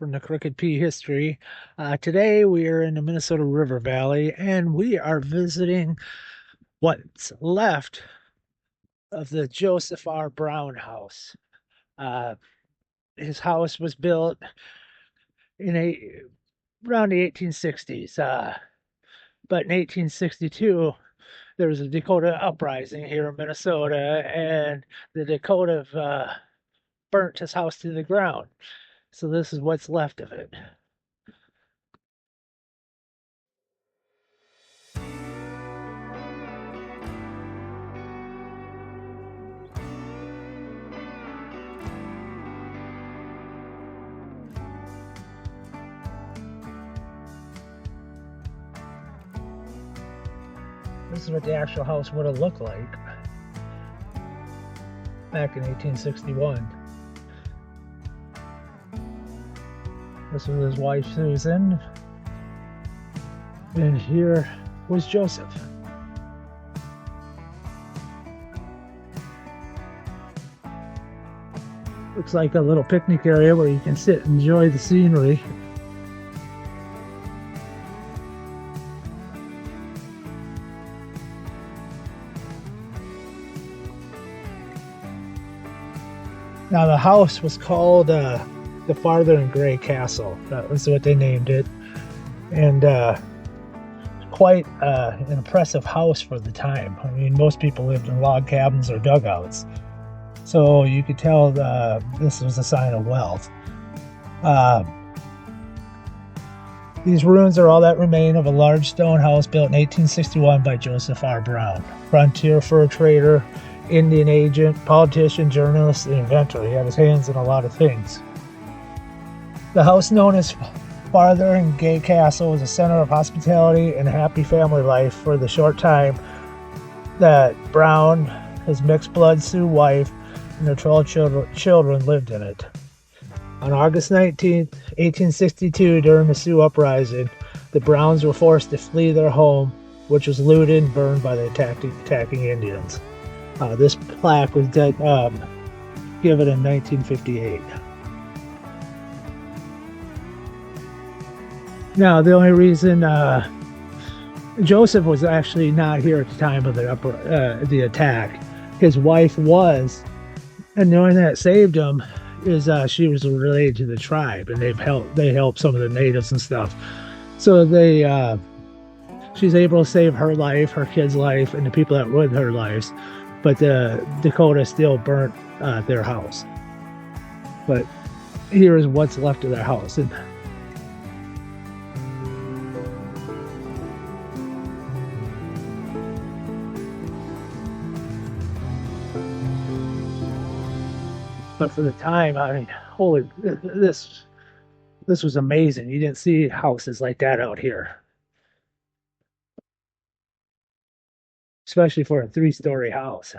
from the Crooked P History. Today we are in the Minnesota River Valley and we are visiting what's left of the Joseph R. Brown house. Uh, his house was built in around the 1860s, but in 1862 there was a Dakota uprising here in Minnesota, and the Dakota burnt his house to the ground. So this is what's left of it. This is what the actual house would have looked like back in 1861. This was his wife Susan, and here was Joseph. Looks like a little picnic area where you can sit and enjoy the scenery. Now the house was called the Farther and Gray Castle. That was what they named it, and quite an impressive house for the time. I mean, most people lived in log cabins or dugouts, so you could tell this was a sign of wealth. These ruins are all that remain of a large stone house built in 1861 by Joseph R. Brown, frontier fur trader, Indian agent, politician, journalist, and inventor. He had his hands in a lot of things. The house known as Farther and Gay Castle was a center of hospitality and a happy family life for the short time that Brown, his mixed-blood Sioux wife, and their 12 children lived in it. On August 19, 1862, during the Sioux uprising, the Browns were forced to flee their home, which was looted and burned by the attacking Indians. This plaque was given in 1958. Now, the only reason Joseph was actually not here at the time of the attack, his wife was, and the only thing that saved him is she was related to the tribe, and they helped some of the natives and stuff. So she's able to save her life, her kid's life, and the people that were with her lives. But the Dakota still burnt their house. But here is what's left of their house. But for the time, I mean, holy, this was amazing. You didn't see houses like that out here, especially for a 3-story house.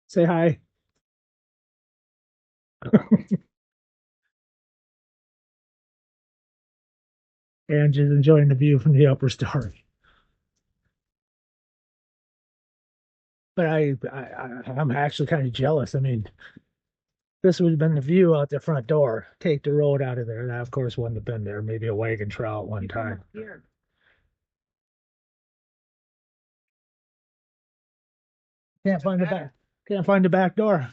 Say hi. And just enjoying the view from the upper story. But I'm actually kind of jealous. I mean, this would have been the view out the front door. Take the road out of there. That, of course, wouldn't have been there. Maybe a wagon trail at one time. Here. Can't find the back. Can't find the back door.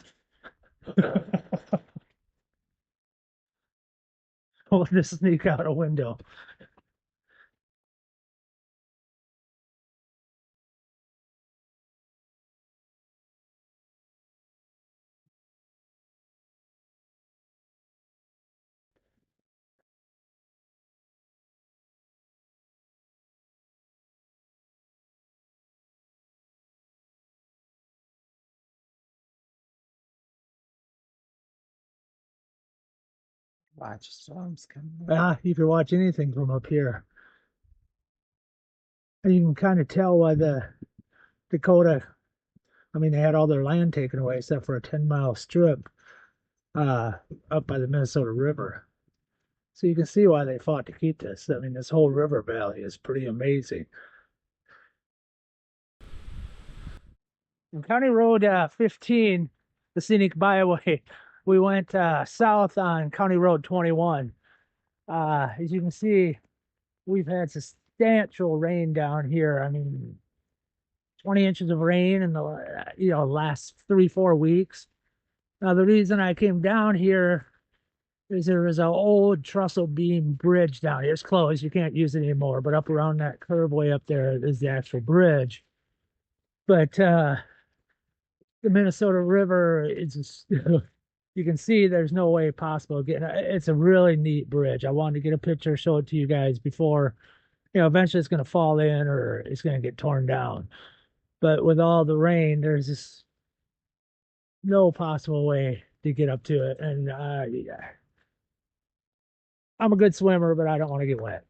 We'll just sneak out a window. Watch storms coming. You can watch anything from up here. And you can kind of tell why the Dakota I mean, they had all their land taken away except for a 10-mile strip uh, up by the Minnesota River. So you can see why they fought to keep this. I mean, this whole river valley is pretty amazing. On County Road 15, the scenic byway, we went south on County Road 21. As you can see, we've had substantial rain down here. I mean, 20 inches of rain in the last 3-4 weeks. Now, the reason I came down here is there is an old trestle beam bridge down here. It's closed. You can't use it anymore. But up around that curve way up there is the actual bridge. But the Minnesota River is you can see there's no way possible getting it's a really neat bridge. I wanted to get a picture, show it to you guys before, eventually it's going to fall in or it's going to get torn down. But with all the rain, there's just no possible way to get up to it. And yeah. I'm a good swimmer, but I don't want to get wet.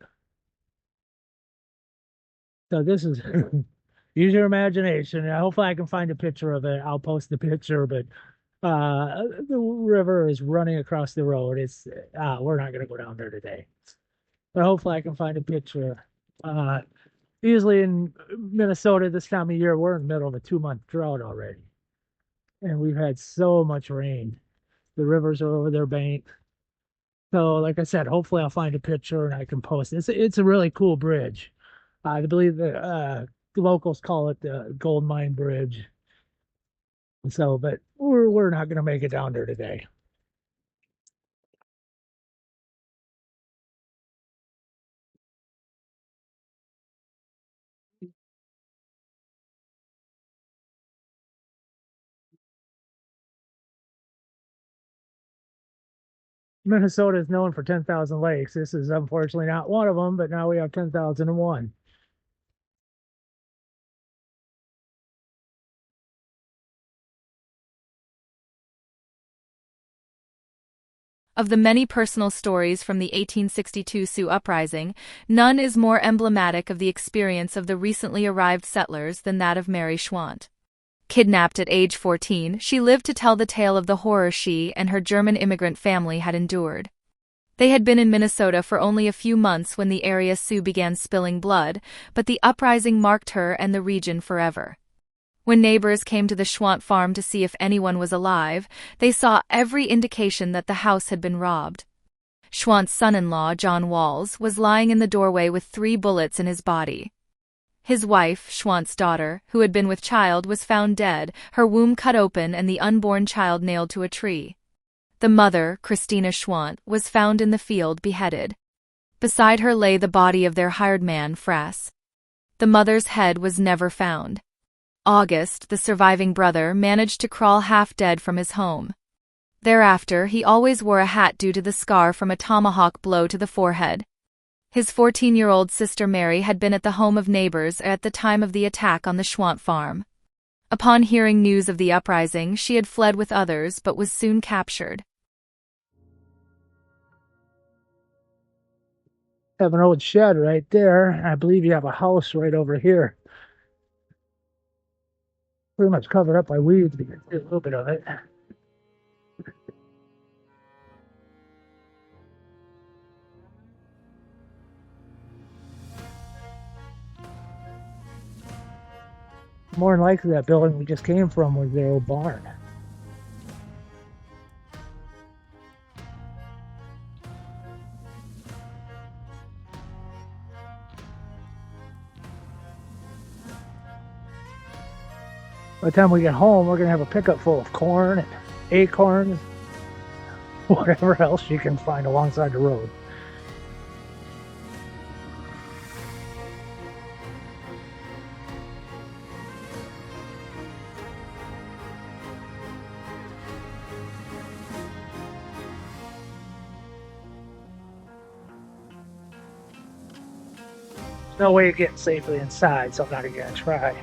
So this is use your imagination. Hopefully I can find a picture of it. I'll post the picture, but the river is running across the road. It's we're not going to go down there today. But hopefully I can find a picture. Usually in Minnesota this time of year, we're in the middle of a 2-month drought already. And we've had so much rain. The rivers are over their bank. So, like I said, hopefully I'll find a picture and I can post it. It's a really cool bridge. I believe the locals call it the Gold Mine Bridge. So, but we're not going to make it down there today. Minnesota is known for 10,000 lakes. This is unfortunately not one of them, but now we have 10,001. Of the many personal stories from the 1862 Sioux uprising, none is more emblematic of the experience of the recently arrived settlers than that of Mary Schwant. Kidnapped at age 14, she lived to tell the tale of the horror she and her German immigrant family had endured. They had been in Minnesota for only a few months when the area Sioux began spilling blood, but the uprising marked her and the region forever. When neighbors came to the Schwant farm to see if anyone was alive, they saw every indication that the house had been robbed. Schwant's son-in-law, John Walls, was lying in the doorway with 3 bullets in his body. His wife, Schwant's daughter, who had been with child, was found dead, her womb cut open and the unborn child nailed to a tree. The mother, Christina Schwant, was found in the field beheaded. Beside her lay the body of their hired man, Frass. The mother's head was never found. August, the surviving brother, managed to crawl half-dead from his home. Thereafter, he always wore a hat due to the scar from a tomahawk blow to the forehead. His 14-year-old sister Mary had been at the home of neighbors at the time of the attack on the Schwant farm. Upon hearing news of the uprising, she had fled with others but was soon captured. Have an old shed right there. I believe you have a house right over here. Pretty much covered up by weeds, but you can see a little bit of it. More than likely, that building we just came from was their old barn. By the time we get home, we're going to have a pickup full of corn and acorns, whatever else you can find alongside the road. There's no way of getting safely inside, so I'm not even going to try.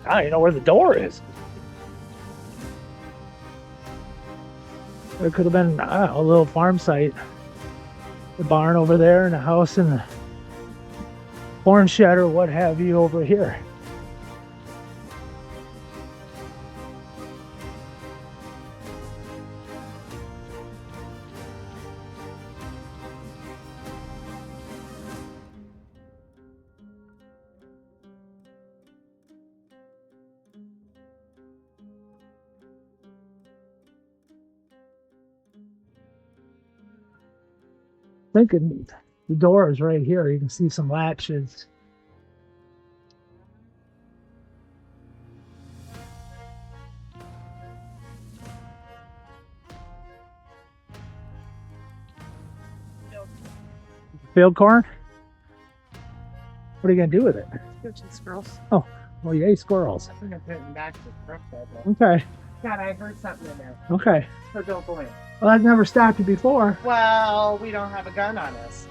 I don't even know where the door is. There could have been, I don't know, a little farm site. The barn over there and a house and a corn shed or what have you over here. Thinking the door is right here. You can see some latches. Field corn? What are you gonna do with it? Kitchen squirrels. Oh, well, yay, squirrels. I'm gonna put it in the back of the truck. Okay, God, I heard something in there. okay. So don't go in. Well, I've never stopped you before. Well, we don't have a gun on us.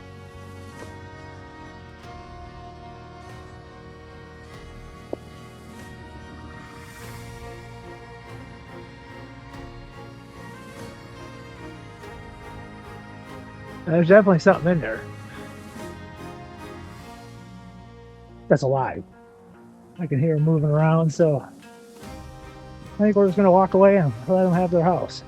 There's definitely something in there. That's alive. I can hear them moving around, so I think we're just gonna walk away and let them have their house.